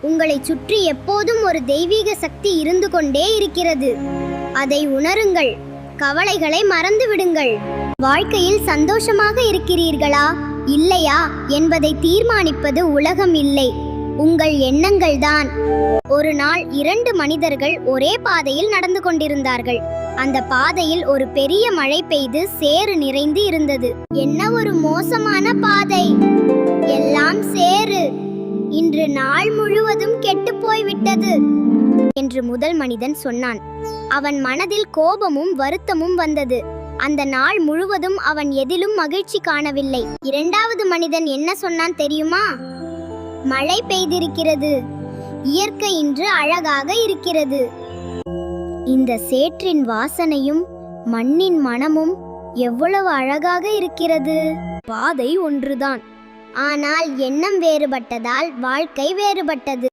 உங்களைச் சுற்றி எப்போதும் ஒரு தெய்வீக சக்தி இருந்து கொண்டே இருக்கிறது. அதை உணருங்கள். கவலைகளை மறந்து விடுங்கள். வாழ்க்கையில் சந்தோஷமாக இருக்கிறீர்களா இல்லையா என்பதை தீர்மானிப்பது உலகம் இல்லை, உங்கள் எண்ணங்கள்தான். ஒரு நாள் 2 மனிதர்கள் ஒரே பாதையில் நடந்து கொண்டிருந்தார்கள். அந்த பாதையில் ஒரு பெரிய மழை பெய்து சேறு நிறைந்து இருந்தது. என்ன ஒரு மோசமான பாதை! எல்லாம் சேறு! இன்று நாள் முழுவதும் கெட்டு போய்விட்டது என்று முதல் மனிதன் சொன்னான். அவன் மனதில் கோபமும் வருத்தமும் வந்தது. அந்த நாள் முழுவதும் அவன் எதிலும் மகிழ்ச்சி காணவில்லை. 2வது மனிதன் என்ன சொன்னான் தெரியுமா? மழை பெய்திருக்கிறது, இயற்கை இன்று அழகாக இருக்கிறது. இந்த சேற்றின் வாசனையும் மண்ணின் மனமும் எவ்வளவு அழகாக இருக்கிறது. பாதை ஒன்றுதான், ஆனால் எண்ணம் வேறுபட்டதால் வாழ்க்கை வேறுபட்டது.